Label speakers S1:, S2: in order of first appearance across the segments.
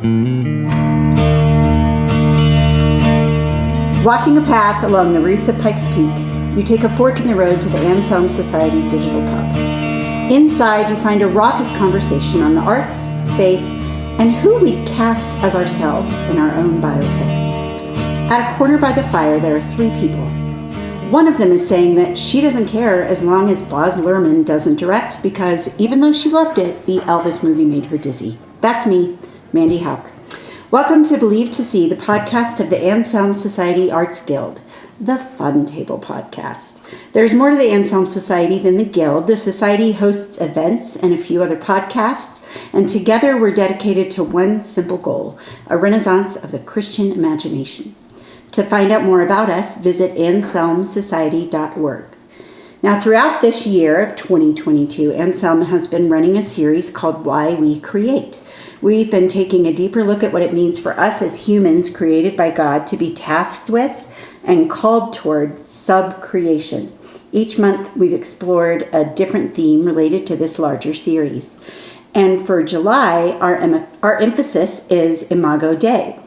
S1: Walking a path along the roots of Pikes Peak, you take a fork in the road to the Anselm Society Digital Pub. Inside, you find a raucous conversation on the arts, faith, and who we'd cast as ourselves in our own biopics. At a corner by the fire, there are three people. One of them is saying that she doesn't care as long as Baz Luhrmann doesn't direct because even though she loved it, the Elvis movie made her dizzy. That's me, Mandy Houck. Welcome to Believe to See, the podcast of the Anselm Society Arts Guild, the Fun Table podcast. There's more to the Anselm Society than the Guild. The Society hosts events and a few other podcasts, and together we're dedicated to one simple goal, a renaissance of the Christian imagination. To find out more about us, visit anselmsociety.org. Now, throughout this year of 2022, Anselm has been running a series called Why We Create. We've been taking a deeper look at what it means for us as humans created by God to be tasked with and called towards sub-creation. Each month, we've explored a different theme related to this larger series. And for July, our emphasis is Imago Dei.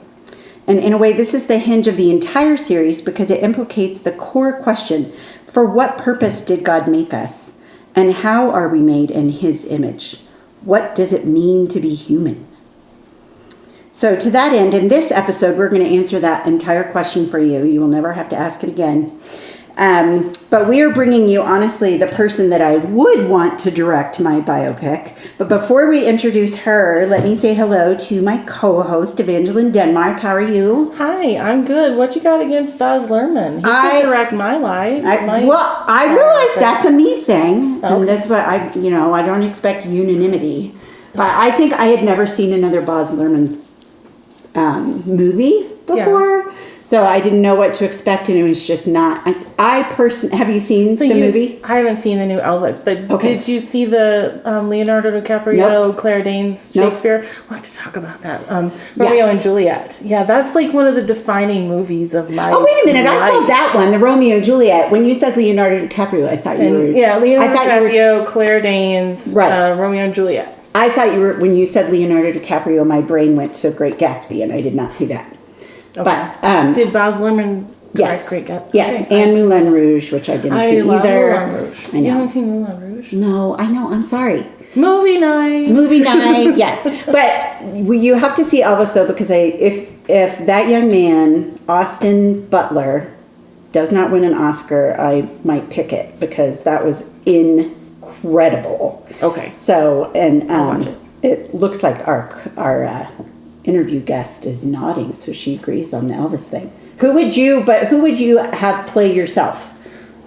S1: And in a way, this is the hinge of the entire series because it implicates the core question, for what purpose did God make us? And how are we made in His image? What does it mean to be human? So to that end, in this episode, we're going to answer that entire question for you. You will never have to ask it again. But we are bringing you, honestly, the person that I would want to direct my biopic. But before we introduce her, let me say hello to my co-host, Evangeline Denmark. How are you?
S2: Hi, I'm good. What you got against Baz Luhrmann? He could direct my life.
S1: I realize that's a me thing. Okay. And that's what I don't expect unanimity. But I think I had never seen another Baz Luhrmann movie before. Yeah. So I didn't know what to expect, and it was just not. Have you seen the movie?
S2: I haven't seen the new Elvis, but Did you see the Leonardo DiCaprio, Claire Danes, Shakespeare? We'll have to talk about that. Romeo and Juliet. Yeah, that's like one of the defining movies of my life.
S1: Oh, wait a minute. I saw that one, the Romeo and Juliet. When you said Leonardo DiCaprio, I thought you were...
S2: Yeah, Leonardo DiCaprio, Claire Danes, Romeo and Juliet.
S1: I thought you were... When you said Leonardo DiCaprio, my brain went to Great Gatsby, and I did not see that.
S2: Okay. But did Baz Luhrmann direct Great Gatsby?
S1: Yes, and Moulin Rouge, which I didn't see either.
S2: Moulin Rouge. I know. You haven't seen Moulin Rouge?
S1: No, I know. I'm sorry.
S2: Movie night,
S1: yes. But you have to see Elvis though, because if that young man, Austin Butler, does not win an Oscar, I might pick it because that was incredible.
S2: Okay.
S1: So
S2: I'll watch it.
S1: It looks like our interview guest is nodding, so she agrees on the Elvis thing. Who would you have play yourself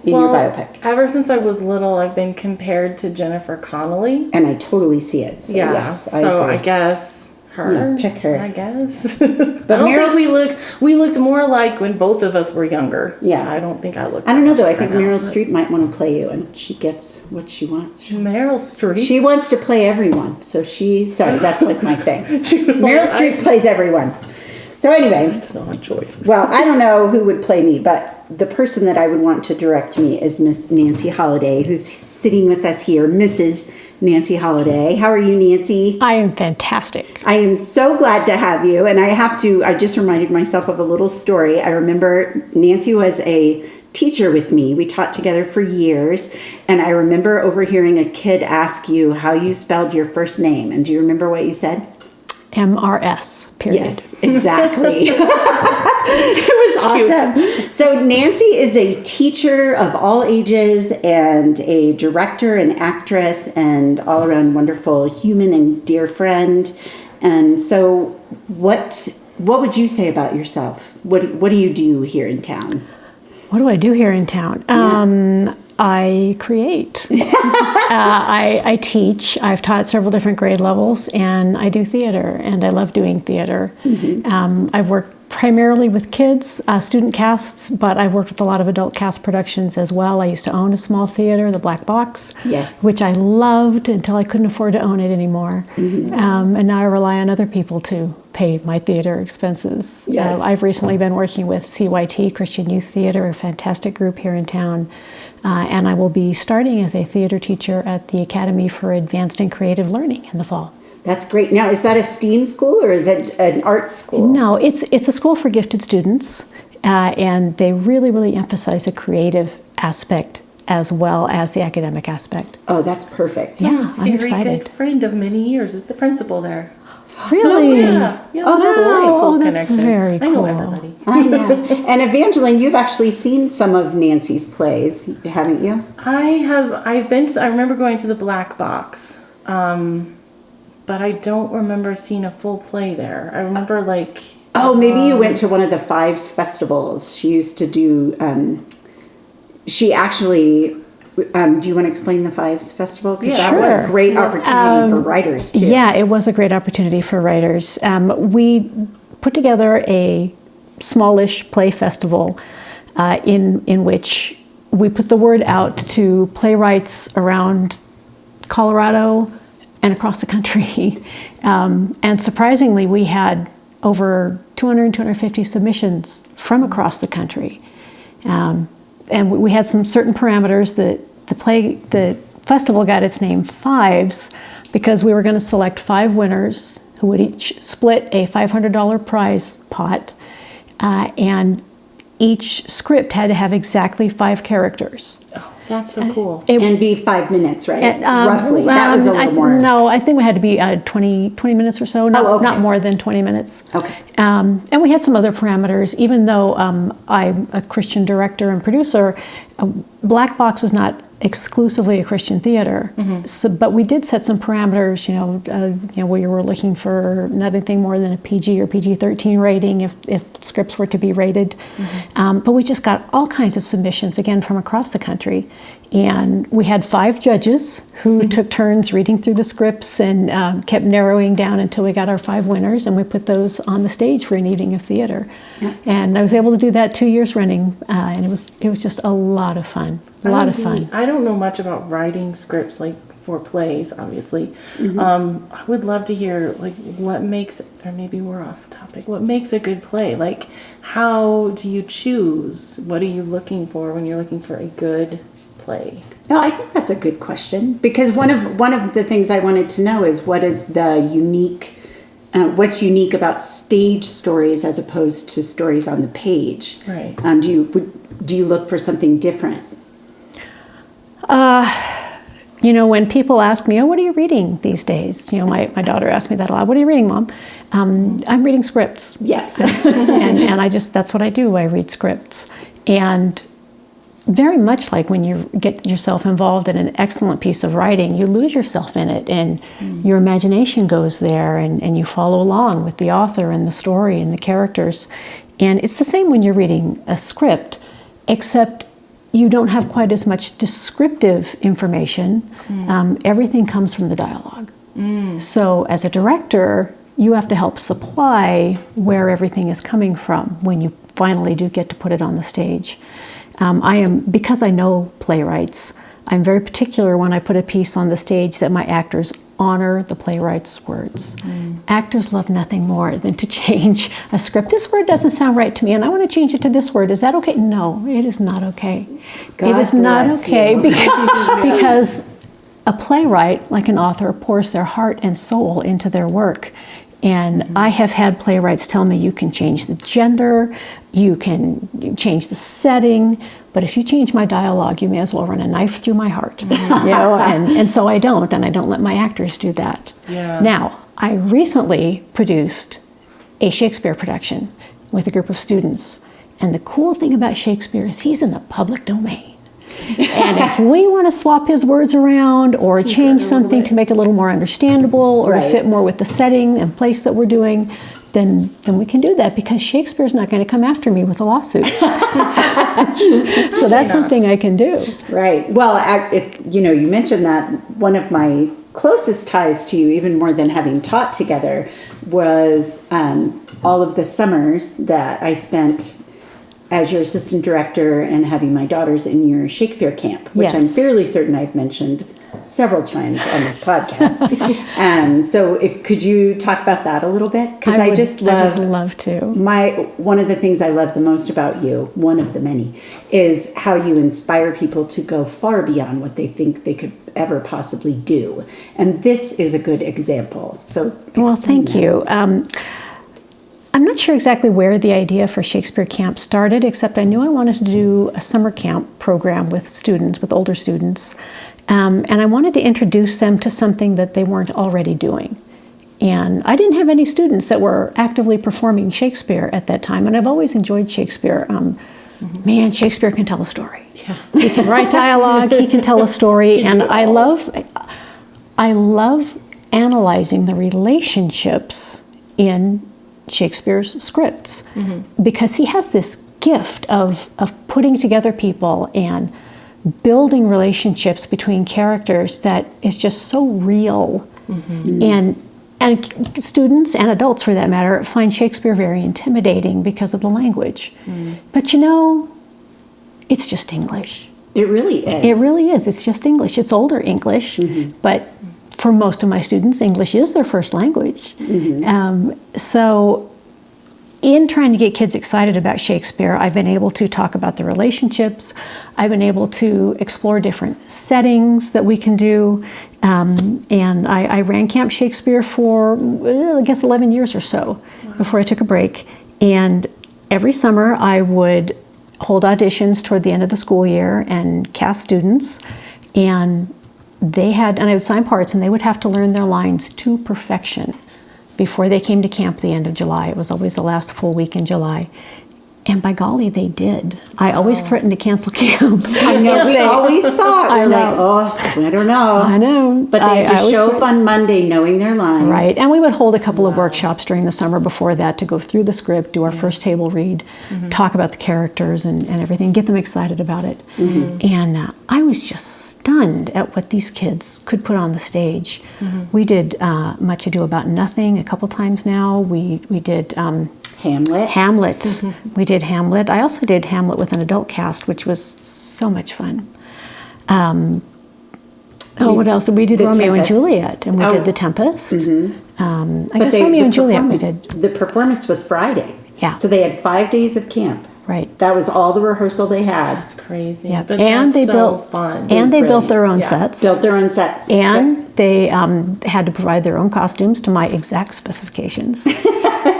S1: in your biopic?
S2: Ever since I was little, I've been compared to Jennifer Connelly.
S1: And I totally see it. So yes, I
S2: guess her.
S1: Yeah, pick her.
S2: I guess. But I don't think we looked more alike when both of us were younger.
S1: Yeah.
S2: I don't think I looked.
S1: I don't know though. I think Meryl Streep might want to play you, and she gets what she wants.
S2: Meryl Streep.
S1: She wants to play everyone, so that's like my thing. Meryl Streep plays everyone. So anyway,
S2: that's an odd choice.
S1: Well, I don't know who would play me, but the person that I would want to direct me is Miss Nancy Holaday, who's sitting with us here, Mrs. Nancy Holaday. How are you, Nancy?
S3: I am fantastic.
S1: I am so glad to have you. And I just reminded myself of a little story. I remember Nancy was a teacher with me. We taught together for years. And I remember overhearing a kid ask you how you spelled your first name. And do you remember what you said?
S3: MRS, period.
S1: Yes, exactly. It was awesome. So Nancy is a teacher of all ages and a director and actress and all-around wonderful human and dear friend. And so what would you say about yourself? What do you do here in town?
S3: What do I do here in town? Yeah. I create. I teach. I've taught several different grade levels, and I do theater, and I love doing theater. Mm-hmm. I've worked primarily with kids, student casts, but I've worked with a lot of adult cast productions as well. I used to own a small theater, the Black Box, which I loved until I couldn't afford to own it anymore. Mm-hmm. And now I rely on other people to pay my theater expenses.
S1: Yes.
S3: I've recently been working with CYT, Christian Youth Theater, a fantastic group here in town. And I will be starting as a theater teacher at the Academy for Advanced and Creative Learning in the fall.
S1: That's great. Now, is that a STEAM school or is it an art school?
S3: No, it's a school for gifted students, and they really, really emphasize the creative aspect as well as the academic aspect.
S1: Oh, that's perfect.
S3: Yeah, I'm
S2: Very
S3: excited.
S2: good friend of many years is the principal there.
S3: Really?
S2: So, yeah,
S1: Oh, that's very
S2: cool
S3: cool. That's
S2: connection.
S3: very
S2: I know
S3: cool.
S2: everybody.
S1: I know. And Evangeline, you've actually seen some of Nancy's plays, haven't you?
S2: I've been to, I remember going to the Black Box, but I don't remember seeing a full play there. I remember
S1: Oh, maybe you went to one of the Fives festivals. She used to do, she actually, do you want to explain the Fives Festival? Because that was a great opportunity for writers, too.
S3: Yeah, it was a great opportunity for writers. We put together a smallish play festival in which we put the word out to playwrights around Colorado and across the country. And surprisingly, we had over 200, 250 submissions from across the country. And we had some certain parameters that the festival got its name Fives because we were going to select 5 winners who would each split a $500 prize pot, and each script had to have exactly 5 characters.
S2: Oh, that's so cool.
S1: And be 5 minutes, right? Roughly. That was a little more.
S3: No, I think we had to be 20 minutes or so, not more than 20 minutes.
S1: Okay.
S3: And we had some other parameters. Even though I'm a Christian director and producer, Black Box was not exclusively a Christian theater. So, but we did set some parameters, where you were looking for not anything more than a PG or PG-13 rating if scripts were to be rated. But we just got all kinds of submissions, again, from across the country. And we had 5 judges who took turns reading through the scripts and kept narrowing down until we got our 5 winners, and we put those on the stage for an evening of theater. And I was able to do that 2 years running, and it was just a lot of fun.
S2: I don't know much about writing scripts for plays, obviously. I would love to hear what makes, or maybe we're off topic, what makes a good play? How do you choose? What are you looking for when you're looking for a good play?
S1: No, I think that's a good question, because one of the things I wanted to know is what is the unique, what's unique about stage stories as opposed to stories on the page?
S2: Right.
S1: Do you look for something different?
S3: When people ask me, what are you reading these days? My daughter asks me that a lot. What are you reading, Mom? I'm reading scripts.
S1: Yes.
S3: and that's what I do. I read scripts. And very much like when you get yourself involved in an excellent piece of writing, you lose yourself in it, and your imagination goes there, and you follow along with the author and the story and the characters. And it's the same when you're reading a script, except you don't have quite as much descriptive information. Everything comes from the dialogue. So as a director, you have to help supply where everything is coming from when you finally do get to put it on the stage. Because I know playwrights, I'm very particular when I put a piece on the stage that my actors honor the playwright's words. Actors love nothing more than to change a script. This word doesn't sound right to me, and I want to change it to this word. Is that okay? No, it is not okay. It is not okay because a playwright, like an author, pours their heart and soul into their work. And I have had playwrights tell me, you can change the gender, you can change the setting, but if you change my dialogue, you may as well run a knife through my heart. And so I don't, and I don't let my actors do that. Now, I recently produced a Shakespeare production with a group of students, and the cool thing about Shakespeare is he's in the public domain. And if we want to swap his words around or change something to make it a little more understandable or to fit more with the setting and place that we're doing, then we can do that, because Shakespeare's not going to come after me with a lawsuit. So that's something I can do.
S1: Right. Well, you mentioned that one of my closest ties to you, even more than having taught together, was all of the summers that I spent as your assistant director and having my daughters in your Shakespeare camp, which I'm fairly certain I've mentioned several times on this podcast. So could you talk about that a little bit? Because I would
S3: love to.
S1: One of the things I love the most about you, one of the many, is how you inspire people to go far beyond what they think they could ever possibly do. And this is a good example. So
S3: well, thank you. I'm not sure exactly where the idea for Shakespeare Camp started, except I knew I wanted to do a summer camp program with students, with older students. And I wanted to introduce them to something that they weren't already doing. And I didn't have any students that were actively performing Shakespeare at that time, and I've always enjoyed Shakespeare. Man, Shakespeare can tell a story. Yeah. He can write dialogue, he can tell a story, and I love analyzing the relationships in Shakespeare's scripts, because he has this gift of putting together people and building relationships between characters that is just so real. And students and adults, for that matter, find Shakespeare very intimidating because of the language. But it's just English.
S1: It really is.
S3: It really is. It's just English. It's older English, but for most of my students, English is their first language. So in trying to get kids excited about Shakespeare, I've been able to talk about the relationships. I've been able to explore different settings that we can do. And I ran Camp Shakespeare for, I guess, 11 years or so before I took a break. And every summer I would hold auditions toward the end of the school year and cast students. And I would sign parts, and they would have to learn their lines to perfection before they came to camp the end of July. It was always the last full week in July. And by golly, they did. I always threatened to cancel camp.
S1: I know, we always thought, I don't know.
S3: I know.
S1: But they had to show up on Monday knowing their lines.
S3: Right, and we would hold a couple of workshops during the summer before that to go through the script, do our first table read, talk about the characters and everything, get them excited about it. And I was just stunned at what these kids could put on the stage. We did Much Ado About Nothing a couple times now. We did Hamlet. We did Hamlet. I also did Hamlet with an adult cast, which was so much fun. What else? We did Romeo and Juliet, and we did The Tempest. I guess Romeo and Juliet we did.
S1: The performance was Friday.
S3: Yeah.
S1: So they had 5 days of camp.
S3: Right.
S1: That was all the rehearsal they had.
S2: That's crazy.
S3: Yeah.
S2: But
S3: and
S2: that's
S3: they
S2: fun.
S3: And they built their own sets.
S1: Built their own sets.
S3: And they had to provide their own costumes to my exact specifications.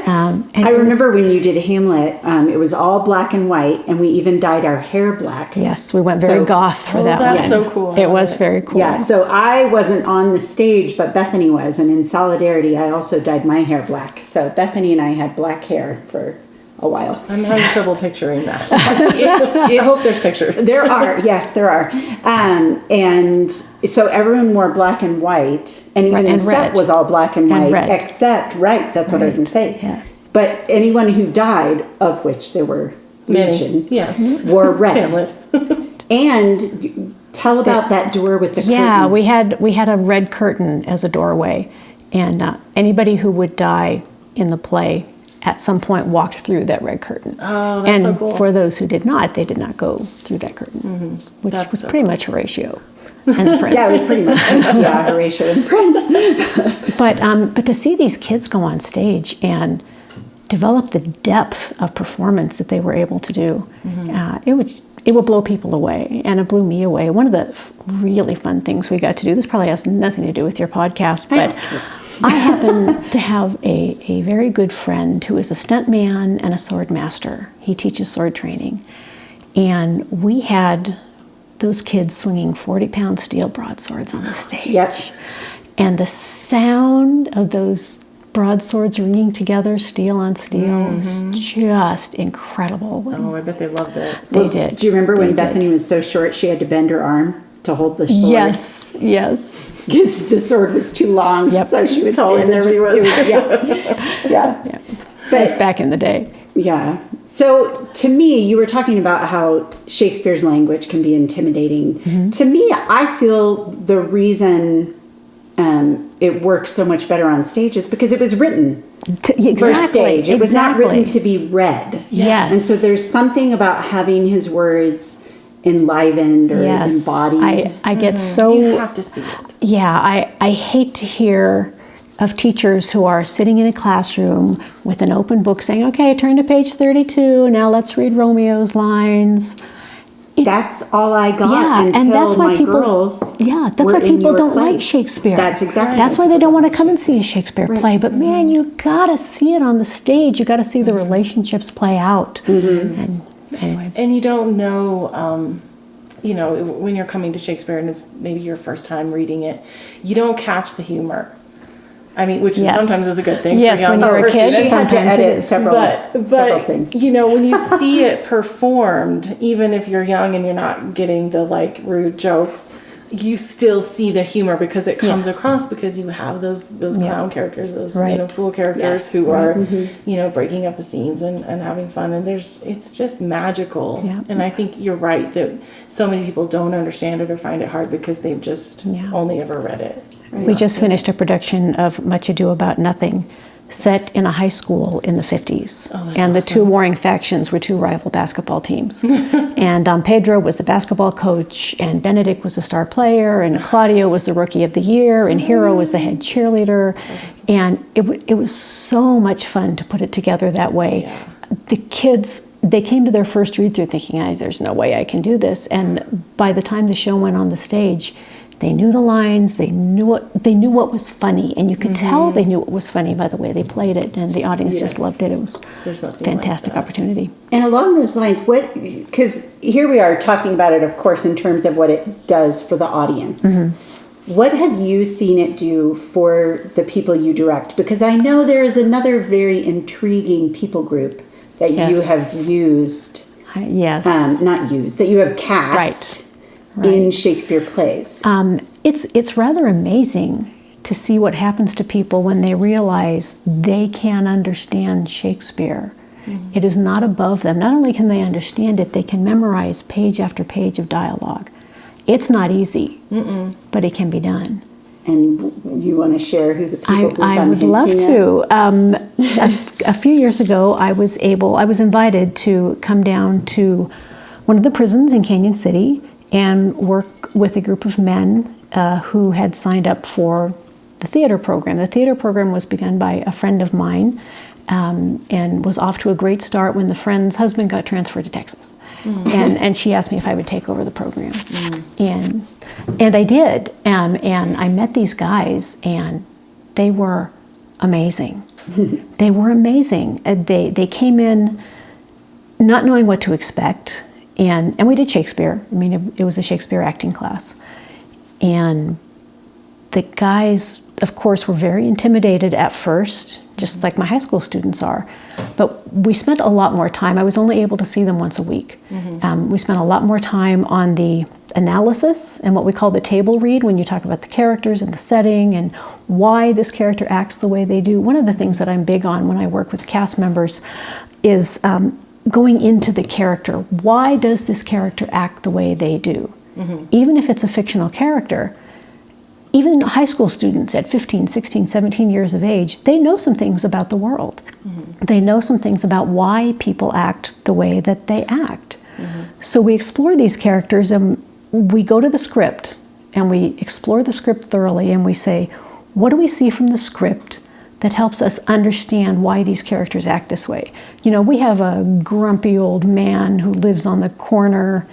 S1: I remember when you did Hamlet, it was all black and white, and we even dyed our hair black.
S3: Yes, we went very goth for that one.
S2: That's so cool.
S3: It was very cool.
S1: Yeah, so I wasn't on the stage, but Bethany was, and in solidarity, I also dyed my hair black. So Bethany and I had black hair for a while.
S2: I'm having trouble picturing that. I hope there's pictures.
S1: There are, yes, there are. And so everyone wore black and white, and even the set was all black and white, except, that's what I was going to say.
S3: Yes.
S1: But anyone who died, of which there were legion, wore red.
S2: Hamlet.
S1: And tell about that door with the curtain.
S3: Yeah, we had a red curtain as a doorway, and anybody who would die in the play at some point walked through that red curtain.
S2: Oh, that's so cool.
S3: And for those who did not, they did not go through that curtain, which was pretty much Horatio and the Prince.
S1: Yeah, it was pretty much just Horatio and Prince.
S3: But to see these kids go on stage and develop the depth of performance that they were able to do, it would blow people away, and it blew me away. One of the really fun things we got to do, this probably has nothing to do with your podcast, but I happen to have a very good friend who is a stuntman and a sword master. He teaches sword training. And we had those kids swinging 40-pound steel broadswords on the stage.
S1: Yes.
S3: And the sound of those broadswords ringing together, steel on steel, was just incredible.
S2: Oh, I bet they loved it.
S3: They did.
S1: Do you remember when Bethany was so short she had to bend her arm to hold the sword?
S3: Yes.
S1: Because the sword was too long, so she was
S2: taller than she was.
S1: Yeah.
S3: But that's back in the day.
S1: Yeah. So to me, you were talking about how Shakespeare's language can be intimidating. To me, I feel the reason it works so much better on stage is because it was written for stage. It was not written to be read.
S3: Yes.
S1: And so there's something about having his words enlivened or
S3: Yes.
S1: embodied.
S3: I get so...
S2: You have to see it.
S3: Yeah, I hate to hear of teachers who are sitting in a classroom with an open book saying, okay, turn to page 32, now let's read Romeo's lines.
S1: That's all I got
S3: Yeah,
S1: until
S3: and that's why
S1: my
S3: people,
S1: girls
S3: yeah, that's
S1: were
S3: why
S1: in
S3: people
S1: your
S3: don't
S1: play.
S3: like Shakespeare.
S1: That's exactly
S3: That's why they don't want to come and see a Shakespeare
S1: Right.
S3: play. But man, you gotta see it on the stage. You gotta see the relationships play out. And anyway,
S2: And you don't know, when you're coming to Shakespeare and it's maybe your first time reading it, you don't catch the humor. I mean, which
S3: Yes.
S2: sometimes is a good thing.
S3: Yes,
S2: for young
S3: when you're a
S2: first
S3: kid,
S1: She had to
S3: sometimes it
S1: edit
S3: is.
S1: several things.
S2: But when you see it performed, even if you're young and you're not getting the rude jokes, you still see the humor because it comes
S3: Yes.
S2: across because you have those clown characters, those
S3: Right.
S2: fool characters
S1: Yes.
S2: who are breaking up the scenes and having fun, and it's just magical.
S3: Yeah.
S2: And I think you're right that so many people don't understand it or find it hard because they've just only ever read it.
S3: we just finished a production of Much Ado About Nothing, set in a high school in the 50s. And the two warring factions were two rival basketball teams. And Pedro was the basketball coach, and Benedict was the star player, and Claudio was the rookie of the year, and Hero was the head cheerleader. And it was so much fun to put it together that way. The kids, they came to their first read-through thinking, there's no way I can do this. And by the time the show went on the stage, they knew the lines, they knew what was funny, and you could tell they knew what was funny by the way they played it, and the audience just loved it. It was a fantastic opportunity.
S1: And along those lines, because here we are talking about it, of course, in terms of what it does for the audience. What have you seen it do for the people you direct? Because I know there is another very intriguing people group that you have used.
S3: Yes.
S1: Not used, that you have cast.
S3: Right.
S1: In Shakespeare plays.
S3: It's rather amazing to see what happens to people when they realize they can understand Shakespeare. It is not above them. Not only can they understand it, they can memorize page after page of dialogue. It's not easy, but it can be done.
S1: And you want to share who the people group
S3: I would love to. A few years ago, I was invited to come down to one of the prisons in Canyon City and work with a group of men who had signed up for the theater program. The theater program was begun by a friend of mine and was off to a great start when the friend's husband got transferred to Texas. And she asked me if I would take over the program. And I did. And I met these guys, and they were amazing. They were amazing. They came in not knowing what to expect. And we did Shakespeare. I mean, it was a Shakespeare acting class. And the guys, of course, were very intimidated at first, just like my high school students are. But we spent a lot more time. I was only able to see them once a week. We spent a lot more time on the analysis and what we call the table read, when you talk about the characters and the setting and why this character acts the way they do. One of the things that I'm big on when I work with cast members is going into the character. Why does this character act the way they do? Even if it's a fictional character, even high school students at 15, 16, 17 years of age, they know some things about the world. They know some things about why people act the way that they act. So we explore these characters, and we go to the script and we explore the script thoroughly, and we say, what do we see from the script that helps us understand why these characters act this way? You know, we have a grumpy old man who lives on the corner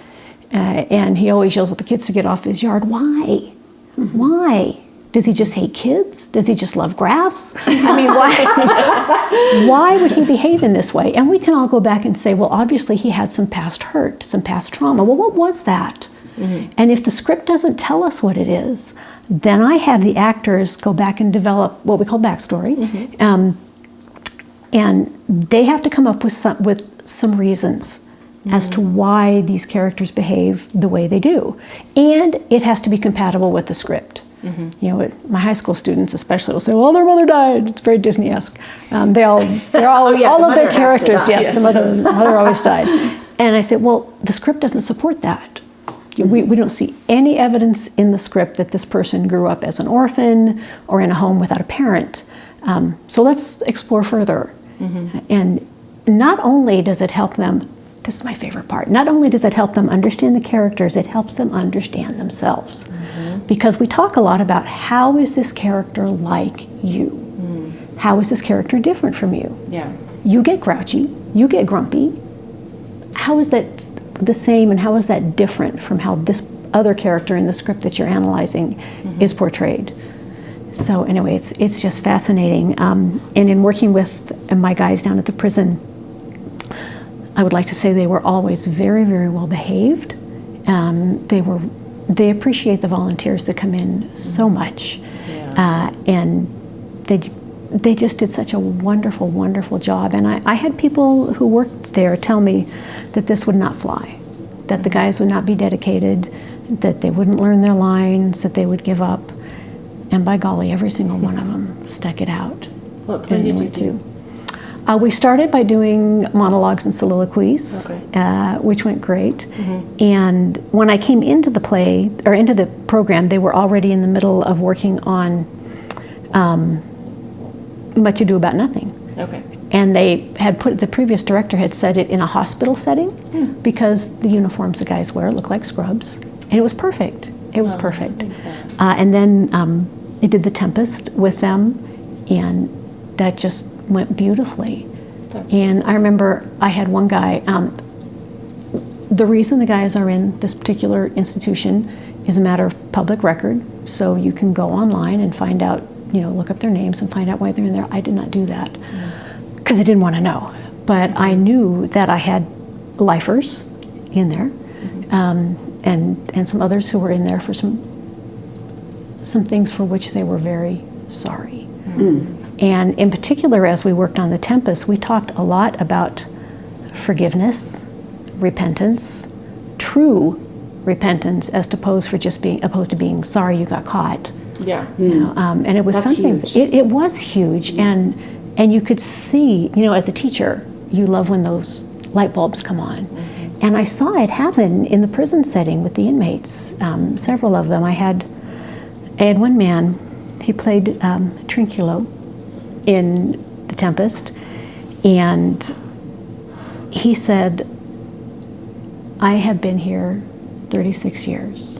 S3: and he always yells at the kids to get off his yard. Why? Why? Does he just hate kids? Does he just love grass? I mean, why? Why would he behave in this way? And we can all go back and say, well, obviously he had some past hurt, some past trauma. Well, what was that? And if the script doesn't tell us what it is, then I have the actors go back and develop what we call backstory. And they have to come up with some reasons as to why these characters behave the way they do. And it has to be compatible with the script. You know, my high school students especially will say, well, their mother died. It's very Disney-esque. All of their characters, yes, the mother always died. And I said, well, the script doesn't support that. We don't see any evidence in the script that this person grew up as an orphan or in a home without a parent. So let's explore further. And not only does it help them this is my favorite part. Not only does it help them understand the characters, it helps them understand themselves. Because we talk a lot about how is this character like you? How is this character different from you?
S2: Yeah.
S3: You get grouchy, you get grumpy. How is that the same and how is that different from how this other character in the script that you're analyzing is portrayed? So anyway, it's just fascinating. And in working with my guys down at the prison, I would like to say they were always very, very well behaved. They appreciate the volunteers that come in so much.
S2: Yeah.
S3: And they just did such a wonderful, wonderful job. And I had people who worked there tell me that this would not fly, that the guys would not be dedicated, that they wouldn't learn their lines, that they would give up. And by golly, every single one of them stuck it out.
S2: What play did you do?
S3: We started by doing monologues and soliloquies, which went great. And when I came into the play, or into the program, they were already in the middle of working on Much Ado About Nothing.
S2: Okay.
S3: And they had the previous director had set it in a hospital setting because the uniforms the guys wear look like scrubs. And it was perfect. It was perfect. And then I did The Tempest with them, and that just went beautifully. And I remember I had one guy, the reason the guys are in this particular institution is a matter of public record, so you can go online and find out, look up their names and find out why they're in there. I did not do that because I didn't want to know. But I knew that I had lifers in there, and some others who were in there for some things for which they were very sorry. And in particular, as we worked on The Tempest, we talked a lot about forgiveness, repentance, true repentance, as opposed to being sorry you got caught.
S2: Yeah.
S3: And it was
S1: That's
S3: something.
S1: huge.
S3: It was huge, and you could see, as a teacher, you love when those light bulbs come on. And I saw it happen in the prison setting with the inmates. Several of them. I had one man. He played Trinculo in The Tempest, and he said, I have been here 36 years,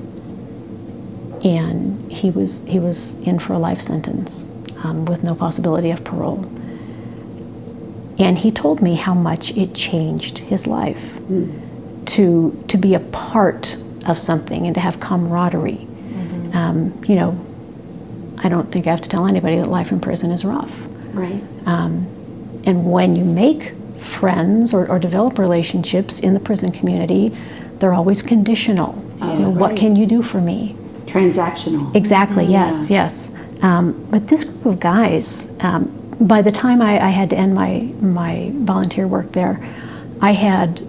S3: and he was in for a life sentence with no possibility of parole. And he told me how much it changed his life to be a part of something and to have camaraderie. I don't think I have to tell anybody that life in prison is rough.
S1: Right.
S3: And when you make friends or develop relationships in the prison community, they're always conditional. What can you do for me?
S1: Transactional.
S3: Exactly, yes. But this group of guys, by the time I had to end my volunteer work there, I had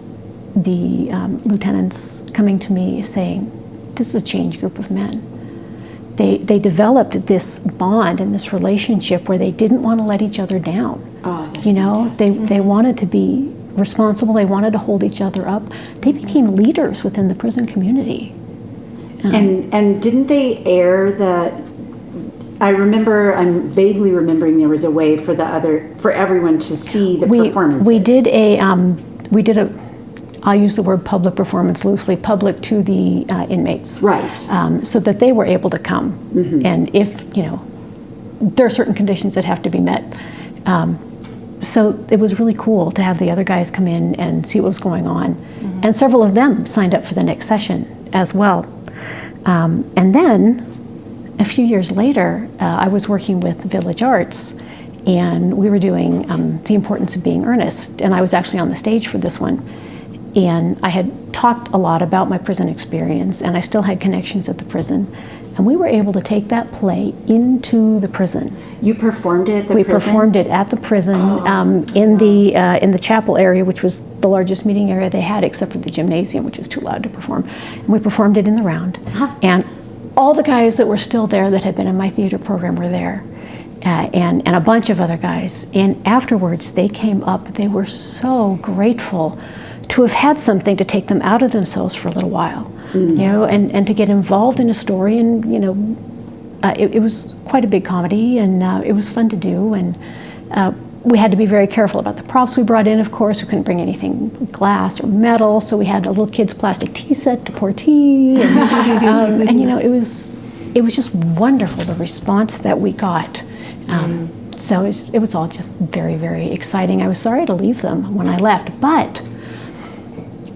S3: the lieutenants coming to me saying, this is a changed group of men. They developed this bond and this relationship where they didn't want to let each other down.
S1: Oh, that's fantastic.
S3: They wanted to be responsible. They wanted to hold each other up. They became leaders within the prison community.
S1: And didn't they air I'm vaguely remembering there was a way for everyone to see the performances.
S3: We did I'll use the word public performance loosely, public to the inmates.
S1: Right.
S3: So that they were able to come. And if, there are certain conditions that have to be met. So it was really cool to have the other guys come in and see what was going on. And several of them signed up for the next session as well. And then a few years later, I was working with Village Arts, and we were doing The Importance of Being Earnest. And I was actually on the stage for this one. And I had talked a lot about my prison experience, and I still had connections at the prison. And we were able to take that play into the prison.
S1: You performed it at the prison?
S3: We performed it at the prison in the chapel area, which was the largest meeting area they had, except for the gymnasium, which was too loud to perform. And we performed it in the round. And all the guys that were still there that had been in my theater program were there. And a bunch of other guys. And afterwards, they came up. They were so grateful to have had something to take them out of themselves for a little while, and to get involved in a story. And it was quite a big comedy, and it was fun to do. And we had to be very careful about the props we brought in, of course. We couldn't bring anything glass or metal, so we had a little kid's plastic tea set to pour tea. And, and it was just wonderful, the response that we got. So it was all just very, very exciting. I was sorry to leave them when I left, but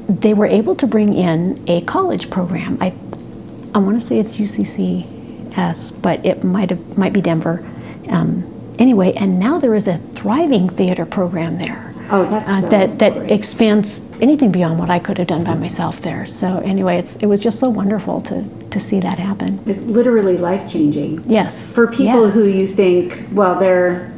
S3: they were able to bring in a college program. I want to say it's UCCS, but it might be Denver. Anyway, and now there is a thriving theater program there.
S1: Oh, that's so
S3: that
S1: great.
S3: expands anything beyond what I could have done by myself there. So anyway, it was just so wonderful to see that happen.
S1: It's literally life-changing.
S3: Yes.
S1: For people
S3: yes.
S1: who you think, well,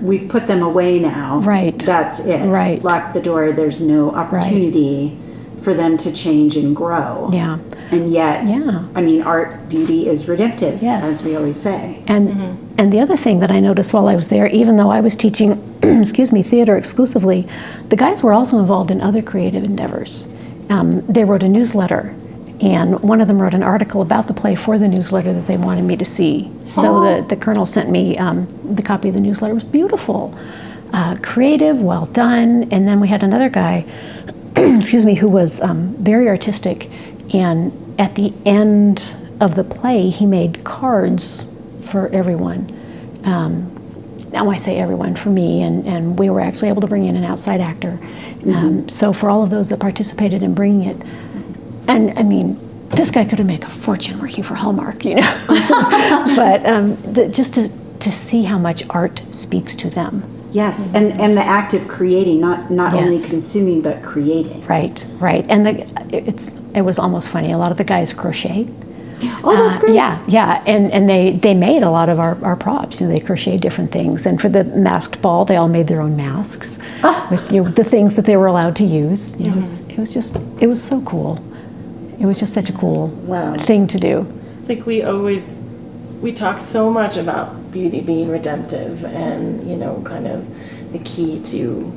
S1: we've put them away now.
S3: Right.
S1: That's it.
S3: Right.
S1: Lock the door. There's no opportunity for them to change and grow.
S3: Yeah.
S1: And yet,
S3: Yeah.
S1: I mean, art, beauty is redemptive,
S3: Yes.
S1: as we always say.
S3: And the other thing that I noticed while I was there, even though I was teaching, theater exclusively, the guys were also involved in other creative endeavors. They wrote a newsletter, and one of them wrote an article about the play for the newsletter that they wanted me to see. So the colonel sent me the copy of the newsletter. It was beautiful, creative, well done. And then we had another guy, who was very artistic, and at the end of the play, he made cards for everyone. Now I say everyone, for me, and we were actually able to bring in an outside actor. So for all of those that participated in bringing it, and I mean, this guy could have made a fortune working for Hallmark, but just to see how much art speaks to them.
S1: Yes, and the act of creating, not only
S3: Yes.
S1: consuming, but creating.
S3: Right. And it was almost funny. A lot of the guys crochet.
S1: Oh, that's great.
S3: Yeah, and they made a lot of our props. They crocheted different things, and for the masked ball, they all made their own masks with the things that they were allowed to use. It was so cool. It was just such a cool thing to do.
S2: It's like we talk so much about beauty being redemptive and, kind of the key to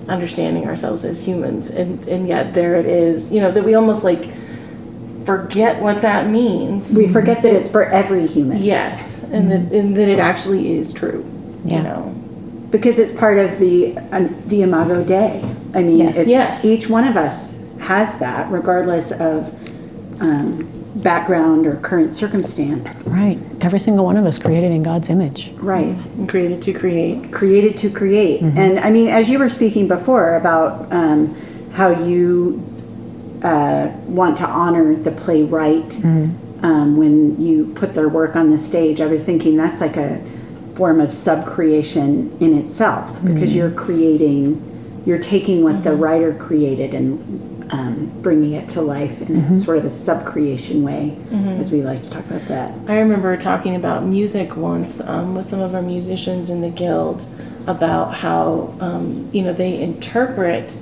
S2: understanding ourselves as humans. And yet there it is, that we almost forget what that means.
S1: We forget that it's for every human.
S2: Yes. And that it actually is true,
S1: Because it's part of the Imago Dei. I mean,
S3: Yes.
S1: each one of us has that, regardless of background or current circumstance.
S3: Right. Every single one of us created in God's image.
S1: Right.
S2: And created to create.
S1: Created to create. And I mean, as you were speaking before about how you want to honor the playwright when you put their work on the stage, I was thinking that's like a form of sub-creation in itself, because you're taking what the writer created and bringing it to life in a sort of a sub-creation way, as we like to talk about that.
S2: I remember talking about music once with some of our musicians in the guild about how, they interpret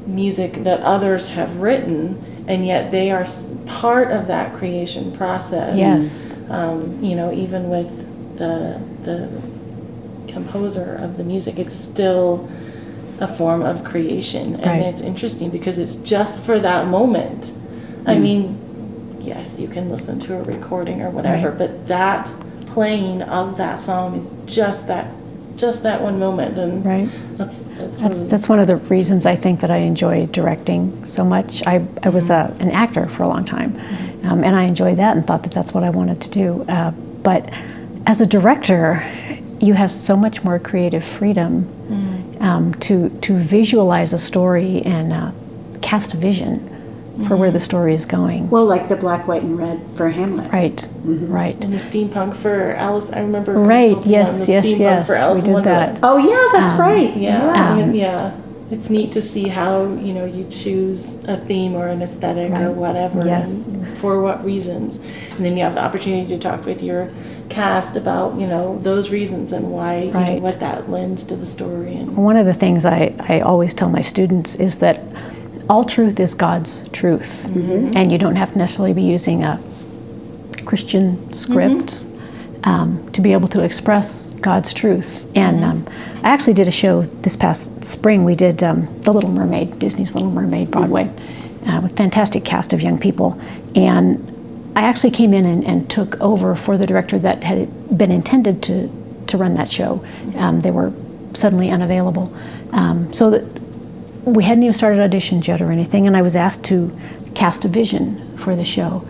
S2: music that others have written, and yet they are part of that creation process.
S3: Yes.
S2: Even with the composer of the music, it's still a form of creation. And
S3: Right.
S2: it's interesting because it's just for that moment. I mean, yes, you can listen to a recording or whatever,
S3: Right.
S2: but that playing of that song is just that one moment. And
S3: Right.
S2: that's
S3: That's one of the reasons I think that I enjoy directing so much. I was an actor for a long time, and I enjoyed that and thought that that's what I wanted to do. But as a director, you have so much more creative freedom to visualize a story and cast a vision for where the story is going.
S1: Well, like the black, white, and red for Hamlet.
S3: Right, right.
S2: and the steampunk for Alice. I remember
S3: Right,
S2: consulting
S3: yes,
S2: on the
S3: yes,
S2: steampunk
S3: yes,
S2: for Alice
S3: we
S2: in
S3: did that.
S2: Wonderland.
S1: Oh, yeah, that's right.
S2: Yeah. It's neat to see how you choose a theme or an aesthetic or
S3: Right.
S2: whatever,
S3: Yes.
S2: and for what reasons, and then you have the opportunity to talk with your cast about those reasons and why
S3: Right.
S2: what that lends to the story. And
S3: One of the things I always tell my students is that all truth is God's truth, and you don't have to necessarily be using a Christian script to be able to express God's truth. And I actually did a show this past spring. We did The Little Mermaid, Disney's Little Mermaid, Broadway, with a fantastic cast of young people. And I actually came in and took over for the director that had been intended to run that show. They were suddenly unavailable. So that we hadn't even started auditions yet or anything, and I was asked to cast a vision for the show.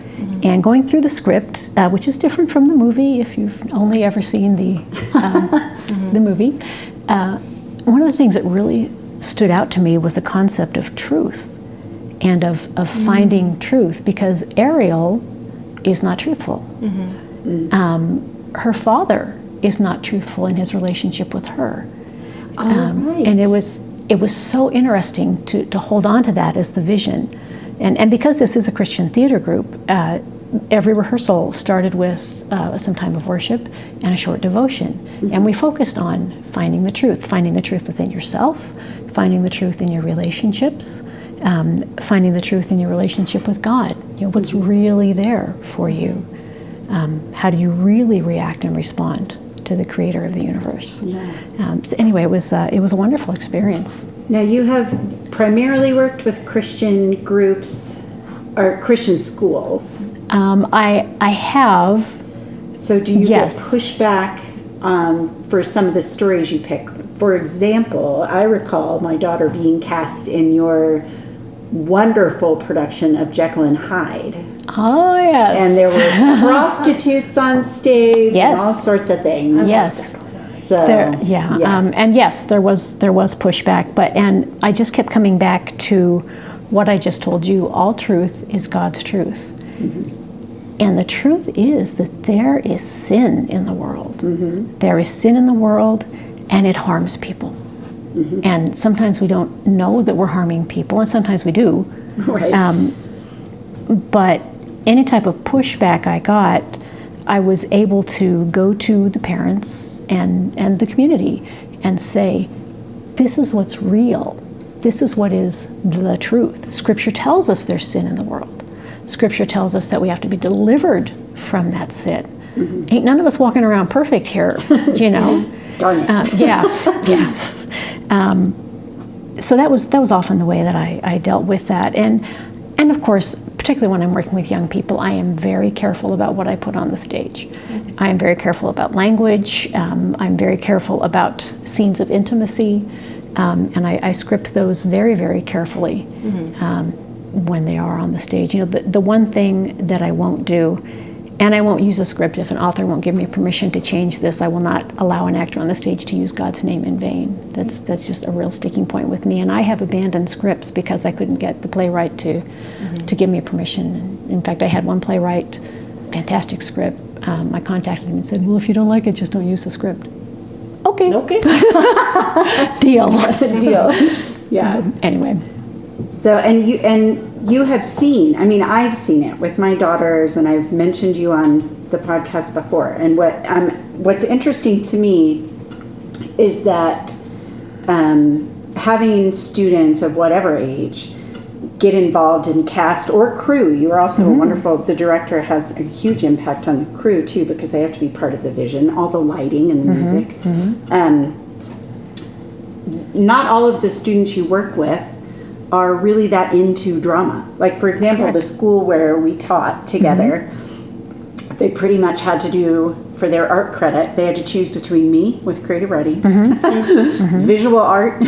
S3: And going through the script, which is different from the movie if you've only ever seen the movie, one of the things that really stood out to me was the concept of truth and of finding truth, because Ariel is not truthful. Her father is not truthful in his relationship with her.
S1: Right.
S3: And it was so interesting to hold on to that as the vision. And because this is a Christian theater group, every rehearsal started with some time of worship and a short devotion. And we focused on finding the truth within yourself, finding the truth in your relationships, finding the truth in your relationship with God. What's really there for you? How do you really react and respond to the creator of the universe? So anyway, it was a wonderful experience.
S1: Now, you have primarily worked with Christian groups or Christian schools.
S3: I have.
S1: So do you
S3: Yes.
S1: get pushback for some of the stories you pick? For example, I recall my daughter being cast in your wonderful production of Jekyll and Hyde.
S3: Oh, yes.
S1: And there were prostitutes on stage
S3: Yes.
S1: and all sorts of things.
S3: Yes.
S1: So,
S3: And yes, there was pushback, and I just kept coming back to what I just told you. All truth is God's truth. And the truth is that there is sin in the world. There is sin in the world, and it harms people. And sometimes we don't know that we're harming people, and sometimes we do.
S1: Right.
S3: But any type of pushback I got, I was able to go to the parents and the community and say, this is what's real. This is what is the truth. Scripture tells us there's sin in the world. Scripture tells us that we have to be delivered from that sin. Ain't none of us walking around perfect here,
S1: Darn it.
S3: Yeah. So that was often the way that I dealt with that. And of course, particularly when I'm working with young people, I am very careful about what I put on the stage. I am very careful about language. I'm very careful about scenes of intimacy. And I script those very, very carefully when they are on the stage. The one thing that I won't do, and I won't use a script if an author won't give me permission to change this, I will not allow an actor on the stage to use God's name in vain. That's just a real sticking point with me. And I have abandoned scripts because I couldn't get the playwright to give me permission. In fact, I had one playwright, fantastic script. I contacted him and said, well, if you don't like it, just don't use the script. Okay. Deal.
S1: Yeah.
S3: So, anyway.
S1: So, and you have seen, I've seen it with my daughters, and I've mentioned you on the podcast before. And what's interesting to me is that having students of whatever age get involved in cast or crew. You are also the director has a huge impact on the crew too, because they have to be part of the vision, all the lighting and the music. Not all of the students you work with are really that into drama. Like, for example,
S3: Correct.
S1: the school where we taught together, they pretty much had to do, for their art credit, they had to choose between me with creative writing, visual art,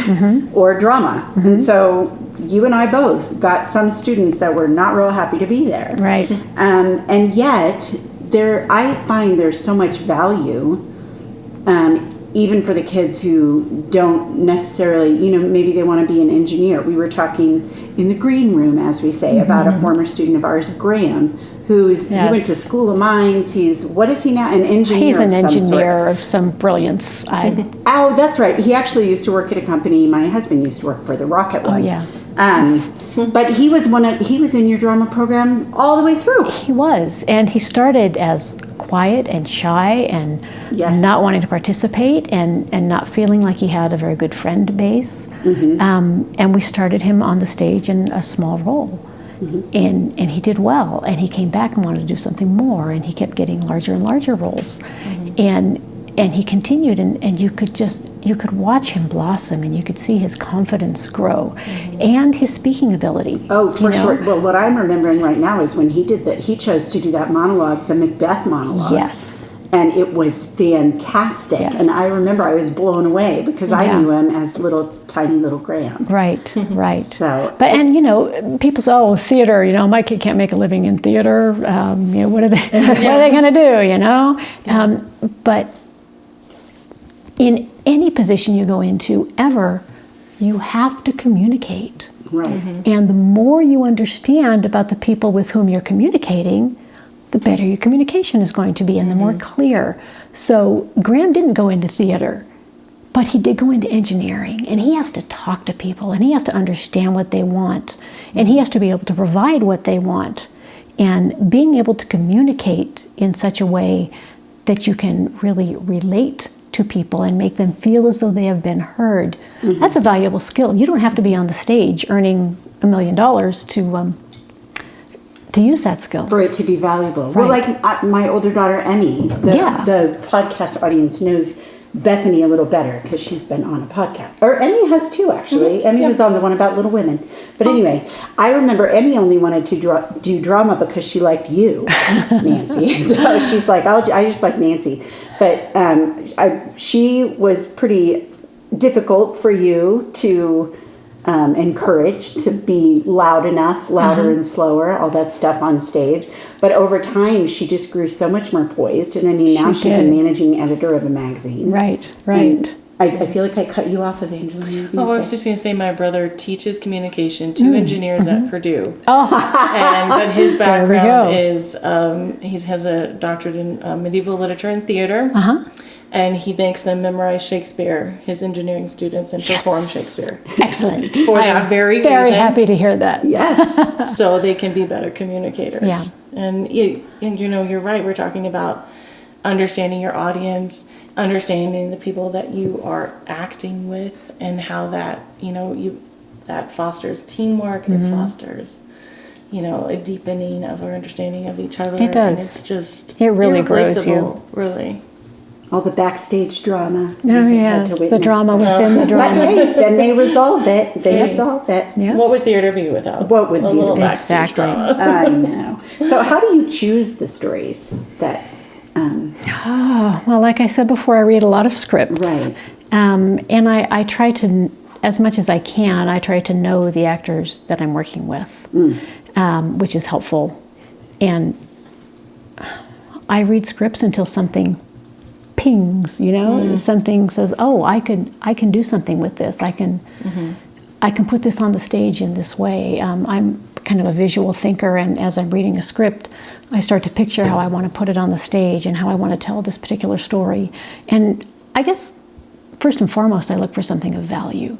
S1: or drama. And so you and I both got some students that were not real happy to be there.
S3: Right.
S1: And yet, I find there's so much value, even for the kids who don't necessarily, maybe they want to be an engineer. We were talking in the green room, as we say, about a former student of ours, Graham, he went to School of Mines. What is he now? An engineer.
S3: He's an
S1: of some
S3: engineer
S1: sort.
S3: of some brilliance.
S1: Oh, that's right. He actually used to work at a company my husband used to work for, the Rocket one.
S3: Oh, yeah.
S1: But he was in your drama program all the way through.
S3: He was, and he started as quiet and shy and not wanting to participate and not feeling like he had a very good friend base. And we started him on the stage in a small role. And he did well, and he came back and wanted to do something more, and he kept getting larger and larger roles. And he continued, and you could watch him blossom, and you could see his confidence grow, and his speaking ability.
S1: Oh, for sure. Well, what I'm remembering right now is when he chose to do that monologue, the Macbeth monologue.
S3: Yes.
S1: And it was fantastic.
S3: Yes.
S1: And I remember I was blown away because I knew him as tiny little Graham.
S3: Right, right.
S1: So,
S3: but people say, "Oh, theater. My kid can't make a living in theater. What are they? What are they going to do? But in any position you go into, ever, you have to communicate.
S1: Right.
S3: And the more you understand about the people with whom you're communicating, the better your communication is going to be, and the more clear. So Graham didn't go into theater, but he did go into engineering, and he has to talk to people, and he has to understand what they want, and he has to be able to provide what they want. And being able to communicate in such a way that you can really relate to people and make them feel as though they have been heard, that's a valuable skill. You don't have to be on the stage earning $1 million to use that skill.
S1: For it to be valuable.
S3: Right.
S1: Well, like my older daughter, Emmy, the podcast audience knows Bethany a little better because she's been on a podcast. Or Emmy has too, actually. Emmy was on the one about Little Women. But anyway, I remember Emmy only wanted to do drama because she liked you, Nancy. So she's like, I just like Nancy. But she was pretty difficult for you to encourage, to be loud enough, louder and slower, all that stuff on stage. But over time, she just grew so much more poised. And I mean, now she's a managing editor of a magazine.
S3: Right.
S1: And I feel like I cut you off, Evangeline.
S2: I was just going to say, my brother teaches communication to engineers at Purdue. But his background is he has a doctorate in medieval literature and theater. And he makes them memorize Shakespeare, his engineering students, and perform Shakespeare.
S3: Excellent.
S2: For that very reason.
S3: Very happy to hear that.
S1: Yes.
S2: So they can be better communicators.
S3: Yeah.
S2: And you're right. We're talking about understanding your audience, understanding the people that you are acting with, and how that that fosters teamwork. It fosters a deepening of our understanding of each other.
S3: It does.
S2: And it's just
S3: It really grows you.
S2: Really.
S1: All the backstage drama.
S3: Oh, yes, the drama within the
S1: But
S3: drama.
S1: hey, then they resolved it.
S3: Yeah.
S2: What would theater be without?
S1: What would
S2: a
S1: theater
S2: little
S1: be?
S2: backstage
S3: Exactly.
S2: drama?
S1: I know. So how do you choose the stories that...
S3: Well, like I said before, I read a lot of scripts.
S1: Right.
S3: And I try to, as much as I can, I try to know the actors that I'm working with, which is helpful. And I read scripts until something pings, something says, "Oh, I can do something with this. I can put this on the stage in this way." I'm kind of a visual thinker, and as I'm reading a script, I start to picture how I want to put it on the stage and how I want to tell this particular story. And I guess first and foremost, I look for something of value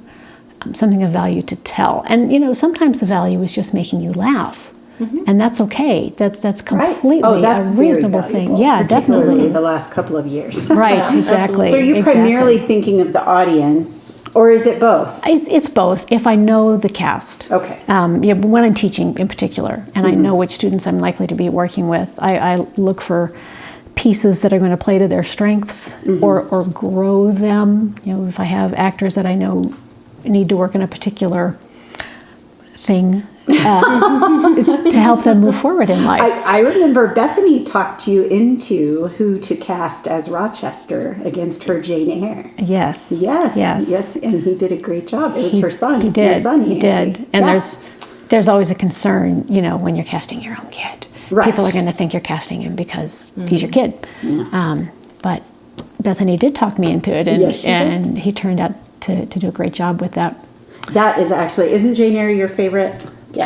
S3: to tell. And sometimes the value is just making you laugh. And that's okay. That's completely
S1: that's
S3: a reasonable thing. Yeah,
S1: particularly
S3: definitely.
S1: the last couple of years.
S3: Right, exactly.
S1: So you're
S3: exactly.
S1: primarily thinking of the audience, or is it both?
S3: It's both. If I know the cast.
S1: Okay.
S3: But when I'm teaching in particular, and I know which students I'm likely to be working with, I look for pieces that are going to play to their strengths or grow them. If I have actors that I know need to work in a particular thing to help them move forward in life.
S1: I remember Bethany talked you into who to cast as Rochester against her Jane Eyre.
S3: Yes.
S1: Yes. And he did a great job. It was her son.
S3: He did.
S1: Your son,
S3: he
S1: Nancy.
S3: did. And there's always a concern, when you're casting your own kid.
S1: Right.
S3: People are going to think you're casting him because he's your kid. But Bethany did talk me into it, and he turned out to do a great job with that.
S1: That is actually, isn't Jane Eyre your favorite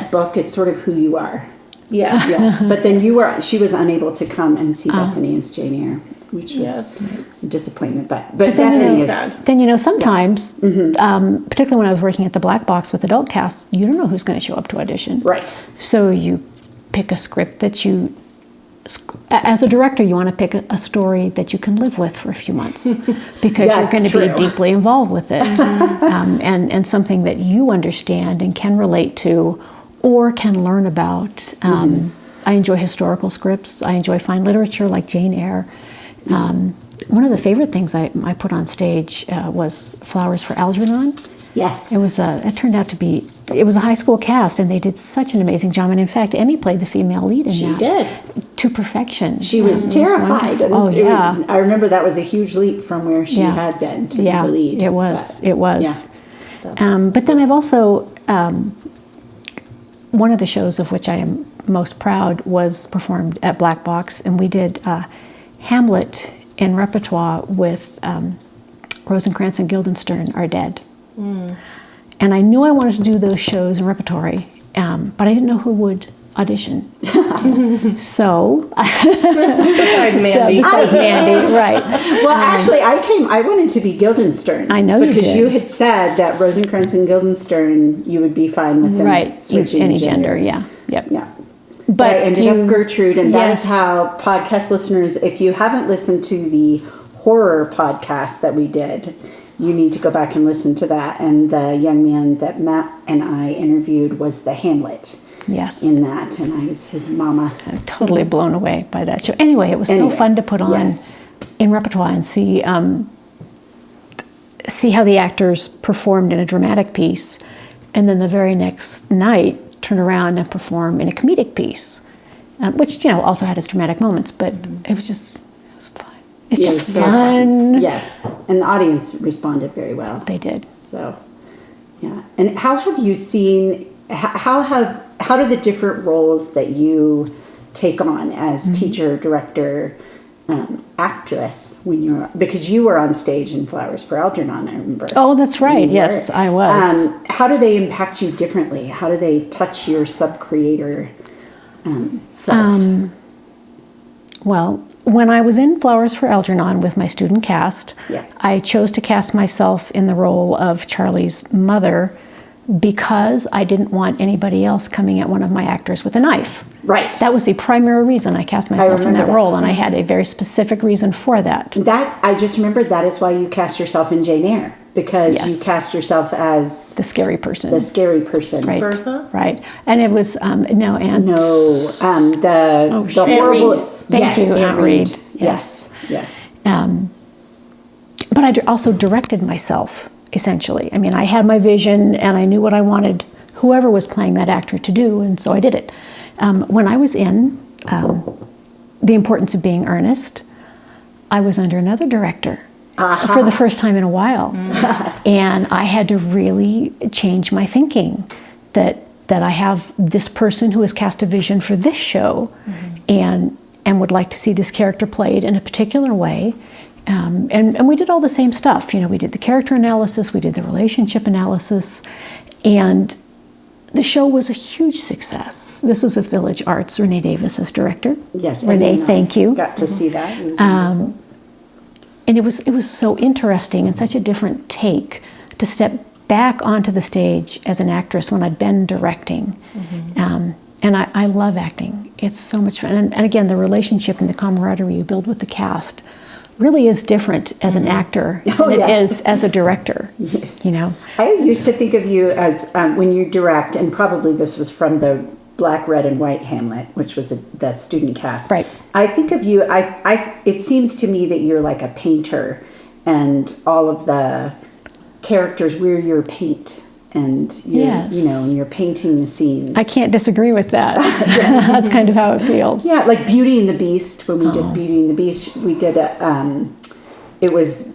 S1: book? It's sort of who you are.
S2: Yes.
S1: But then she was unable to come and see Bethany as Jane Eyre, which was a disappointment. But Bethany is sad.
S3: Then, sometimes, particularly when I was working at the Black Box with adult casts, you don't know who's going to show up to audition.
S1: Right.
S3: So you pick a script that as a director, you want to pick a story that you can live with for a few months because you're going to be deeply involved with it and something that you understand and can relate to or can learn about. I enjoy historical scripts. I enjoy fine literature like Jane Eyre. One of the favorite things I put on stage was Flowers for Algernon.
S1: Yes.
S3: It turned out to be, it was a high school cast, and they did such an amazing job. And in fact, Emmy played the female lead in that.
S1: She did.
S3: to perfection.
S1: She was terrified. And
S3: oh, yeah.
S1: I remember that was a huge leap from where she had been to be the lead.
S3: It was. It was.
S1: Yeah.
S3: But then I've also, one of the shows of which I am most proud was performed at Black Box, and we did Hamlet in repertoire with Rosencrantz and Guildenstern Are Dead. And I knew I wanted to do those shows in repertory, but I didn't know who would audition. So,
S2: Besides Mandy.
S3: besides Mandy, right.
S1: Well, actually, I wanted to be Guildenstern.
S3: I know you did.
S1: Because you had said that Rosencrantz and Guildenstern, you would be fine with them switching
S3: any gender. Yeah. Yep.
S1: Yeah. But I ended up Gertrude, and that is how podcast listeners, if you haven't listened to the horror podcast that we did, you need to go back and listen to that. And the young man that Matt and I interviewed was the Hamlet.
S3: Yes.
S1: In that, and I was his mama.
S3: I'm totally blown away by that show. Anyway, it was so fun to put on in repertoire and see how the actors performed in a dramatic piece, and then the very next night turn around and perform in a comedic piece, which also had its dramatic moments, but it was fun. It's just fun.
S1: Yes, and the audience responded very well.
S3: They did.
S1: So, yeah. And how have you seen? How do the different roles that you take on as teacher, director, actress because you were on stage in Flowers for Algernon, I remember.
S3: Oh, that's right. Yes, I was.
S1: How do they impact you differently? How do they touch your sub-creator self?
S3: Well, when I was in Flowers for Algernon with my student cast, I chose to cast myself in the role of Charlie's mother because I didn't want anybody else coming at one of my actors with a knife.
S1: Right.
S3: That was the primary reason I cast myself in that role, and I had a very specific reason for that.
S1: I just remembered that is why you cast yourself in Jane Eyre, because you cast yourself as
S3: the scary person.
S1: Right.
S2: Bertha?
S3: Right. And it was, the
S1: horrible...
S3: Thank you, Aunt Reed.
S1: Yes.
S3: But I also directed myself, essentially. I mean, I had my vision, and I knew what I wanted whoever was playing that actor to do, and so I did it. When I was in The Importance of Being Earnest, I was under another director for the first time in a while. And I had to really change my thinking that I have this person who has cast a vision for this show and would like to see this character played in a particular way. And we did all the same stuff. We did the character analysis, we did the relationship analysis, and the show was a huge success. This was with Village Arts, Renee Davis as director.
S1: Yes,
S3: Renee, thank you.
S1: Got to see that. It was
S3: and it was so interesting and such a different take to step back onto the stage as an actress when I'd been directing. And I love acting. It's so much fun. And again, the relationship and the camaraderie you build with the cast really is different as an actor than it is as a director,
S1: I used to think of you as, when you direct, and probably this was from the Black, Red, and White Hamlet, which was the student cast.
S3: Right.
S1: I think of you, it seems to me that you're like a painter, and all of the characters wear your paint. And and you're painting the scenes.
S3: I can't disagree with that. That's kind of how it feels.
S1: Yeah, like Beauty and the Beast. When we did Beauty and the Beast, we did it was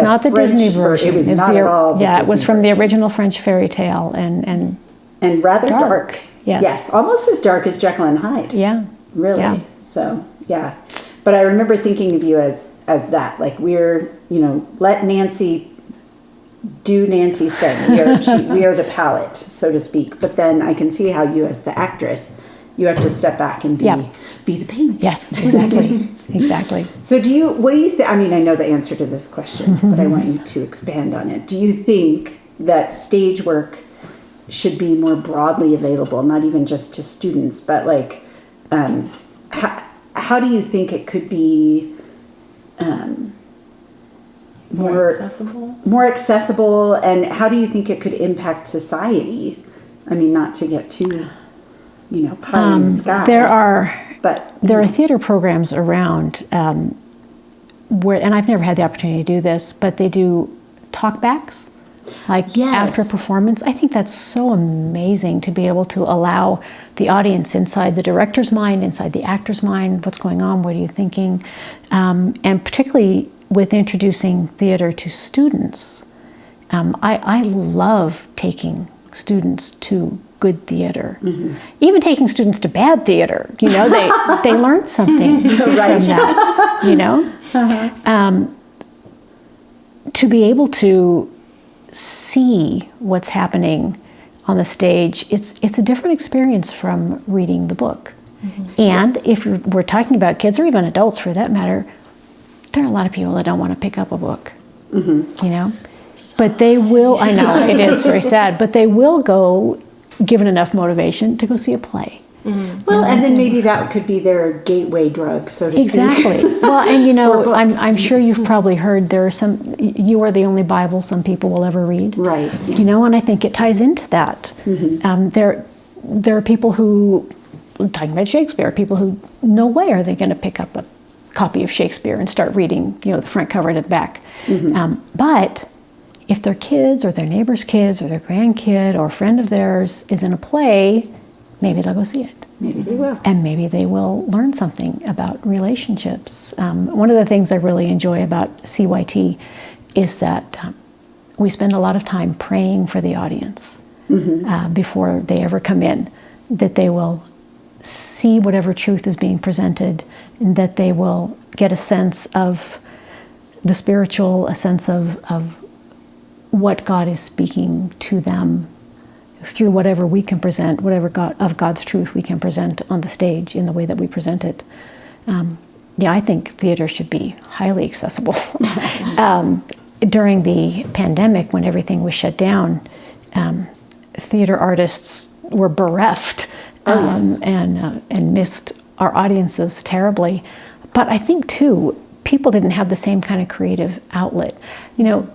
S3: not the
S1: French
S3: Disney version.
S1: It was not at all.
S3: It was from the original French fairy tale and
S1: rather dark.
S3: Yes,
S1: almost as dark as Jekyll and Hyde.
S3: Yeah,
S1: really. Yeah. So but I remember thinking of you as that. Like we're let Nancy do Nancy's thing. We are the palette, so to speak. But then I can see how you, as the actress, you have to step back and be the paint.
S3: Yes, exactly, exactly.
S1: So what do you think? I mean, I know the answer to this question, but I want you to expand on it. Do you think that stage work should be more broadly available, not even just to students, but like, how do you think it could be more accessible, and how do you think it could impact society? I mean, not to get too, pie in the sky.
S3: There are theater programs around where, and I've never had the opportunity to do this, but they do talkbacks Like
S1: Yes.
S3: after a performance, I think that's so amazing to be able to allow the audience inside the director's mind, inside the actor's mind, what's going on, what are you thinking? And particularly with introducing theater to students, I love taking students to good theater. Even taking students to bad theater, they learn something from that, to be able to see what's happening on the stage, it's a different experience from reading the book. And if we're talking about kids or even adults for that matter, there are a lot of people that don't want to pick up a book, but they will. I know it is very sad, but they will go, given enough motivation, to go see a play.
S1: Well, and then maybe that could be their gateway drug, so to speak.
S3: Exactly. Well, and
S1: For books.
S3: I'm sure you've probably heard there are some. You are the only Bible some people will ever read.
S1: Right.
S3: And I think it ties into that. There are people who, talking about Shakespeare, people who no way are they going to pick up a copy of Shakespeare and start reading, the front cover to the back. But if their kids or their neighbor's kids or their grandkid or a friend of theirs is in a play, maybe they'll go see it.
S1: Maybe they will.
S3: And maybe they will learn something about relationships. One of the things I really enjoy about CYT is that we spend a lot of time praying for the audience before they ever come in, that they will see whatever truth is being presented, and that they will get a sense of the spiritual, a sense of what God is speaking to them through whatever we can present, whatever of God's truth we can present on the stage in the way that we present it. I think theater should be highly accessible. During the pandemic, when everything was shut down, theater artists were bereft and missed our audiences terribly. But I think, too, people didn't have the same kind of creative outlet.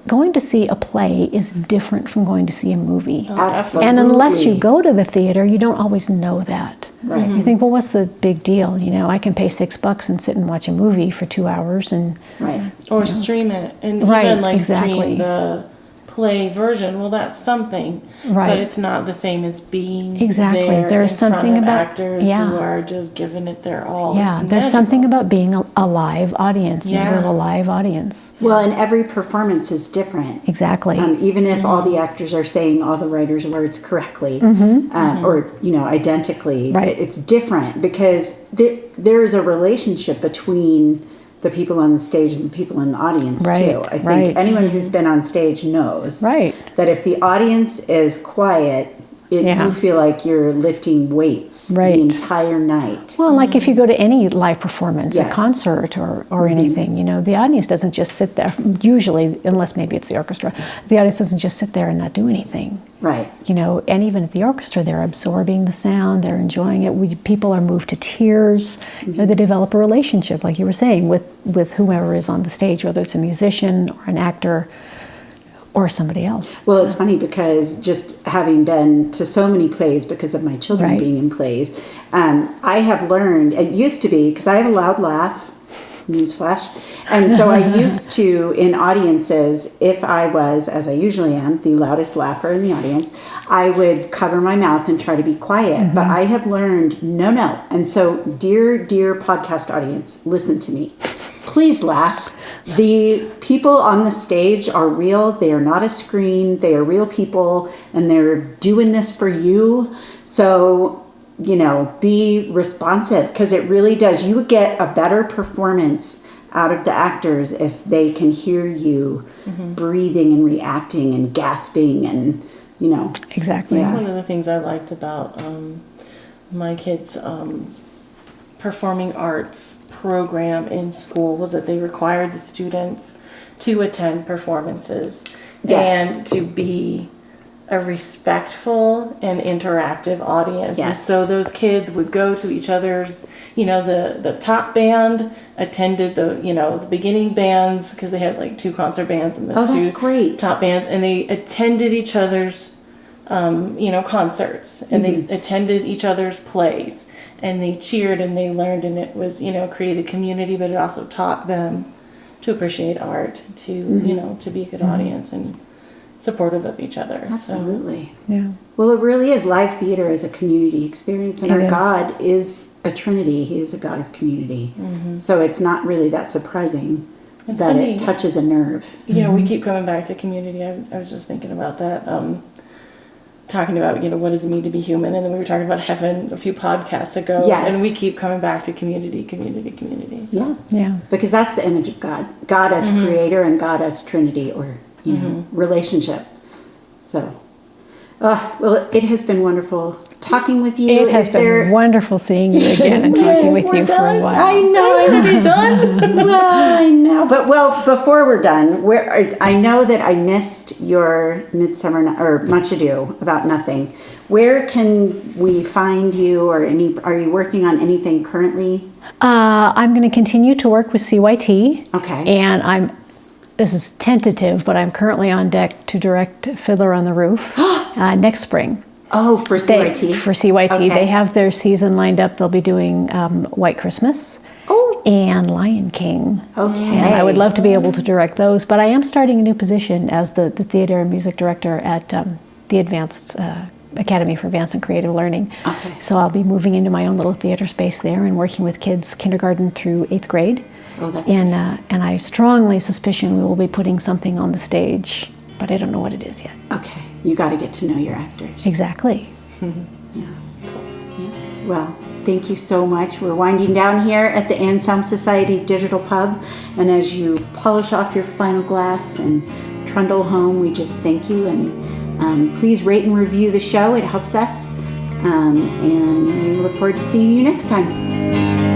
S3: Going to see a play is different from going to see a movie.
S1: Absolutely.
S3: And unless you go to the theater, you don't always know that.
S1: Right.
S3: You think, well, what's the big deal? I can pay $6 and sit and watch a movie for 2 hours and
S1: Right.
S2: Or stream it, and
S3: Right,
S2: even
S3: exactly.
S2: stream the play version. Well, that's something,
S3: Right.
S2: but it's not the same as being
S3: Exactly.
S2: there
S3: There's
S2: in front
S3: something
S2: of
S3: about-
S2: actors
S3: yeah.
S2: who are just giving it their all.
S3: yeah,
S2: It's
S3: there's something
S2: magical.
S3: about being a live audience.
S2: Yeah.
S3: You're a live audience.
S1: Well, and every performance is different.
S3: Exactly.
S1: Even if all the actors are saying all the writer's words correctly, or identically,
S3: Right.
S1: it's different because there is a relationship between the people on the stage and the people in the audience
S3: Right,
S1: too. I think
S3: right.
S1: anyone who's been on stage knows
S3: Right.
S1: that if the audience is quiet,
S3: Yeah.
S1: you feel like you're lifting weights
S3: Right.
S1: the entire night.
S3: Well, like if you go to any live performance, a
S1: Yes.
S3: concert or anything, the audience doesn't just sit there, usually, unless maybe it's the orchestra, the audience doesn't just sit there and not do anything.
S1: Right.
S3: And even at the orchestra, they're absorbing the sound, they're enjoying it. People are moved to tears. They develop a relationship, like you were saying, with whoever is on the stage, whether it's a musician or an actor or somebody else.
S1: Well, it's funny because just having been to so many plays because of my children
S3: Right.
S1: being in plays, I have learned, it used to be, because I had a loud laugh, newsflash, and so I used to, in audiences, if I was, as I usually am, the loudest laugher in the audience, I would cover my mouth and try to be quiet. But I have learned, no. And so, dear podcast audience, listen to me. Please laugh. The people on the stage are real. They are not a screen. They are real people, and they're doing this for you. So, be responsive, because it really does. You would get a better performance out of the actors if they can hear you breathing and reacting and gasping and,
S3: Exactly.
S1: Yeah.
S2: One of the things I liked about my kids' performing arts program in school was that they required the students to attend performances and to be a respectful and interactive audience.
S1: Yes.
S2: And so those kids would go to each other's, the top band attended the beginning bands, because they had like 2 concert bands and the
S1: Oh, that's
S2: 2
S1: great.
S2: top bands, and they attended each other's concerts, and they attended each other's plays, and they cheered and they learned, and it was, created community, but it also taught them to appreciate art, to, to be a good audience. And supportive of each other.
S1: Absolutely.
S3: Yeah.
S1: Well, it really is. Live theater is a community experience, and
S3: It
S1: our
S3: is.
S1: God is a Trinity. He is a God of community. So it's not really that surprising
S2: It's
S1: that
S2: funny.
S1: it touches a nerve.
S2: Yeah, we keep coming back to community. I was just thinking about that. Talking about, what does it mean to be human? And then we were talking about heaven a few podcasts ago.
S1: Yes.
S2: And we keep coming back to community. So.
S1: Yeah.
S3: Yeah.
S1: Because that's the image of God. God as creator and God as Trinity, or, relationship. So, well, it has been wonderful talking with you.
S3: It has been wonderful seeing you again and talking with you for a while.
S1: I know.
S2: Are we done?
S1: Well, I know. But, before we're done, I know that I missed your or Much Ado About Nothing. Where can we find you, or are you working on anything currently?
S3: I'm going to continue to work with CYT.
S1: Okay.
S3: And this is tentative, but I'm currently on deck to direct Fiddler on the Roof next spring.
S1: Oh, for CYT?
S3: For CYT.
S1: Okay.
S3: They have their season lined up. They'll be doing White Christmas and Lion King.
S1: Okay.
S3: And I would love to be able to direct those, but I am starting a new position as the theater and music director at the Advanced Academy for Advanced and Creative Learning.
S1: Okay.
S3: So I'll be moving into my own little theater space there and working with kids kindergarten through 8th grade.
S1: Oh, that's
S3: and I strongly suspicion we will be putting something on the stage, but I don't know what it is yet.
S1: Okay. You got to get to know your actors.
S3: Exactly.
S1: Yeah. Well, thank you so much. We're winding down here at the Anselm Society Digital Pub. And as you polish off your final glass and trundle home, we just thank you. And please rate and review the show. It helps us. And we look forward to seeing you next time.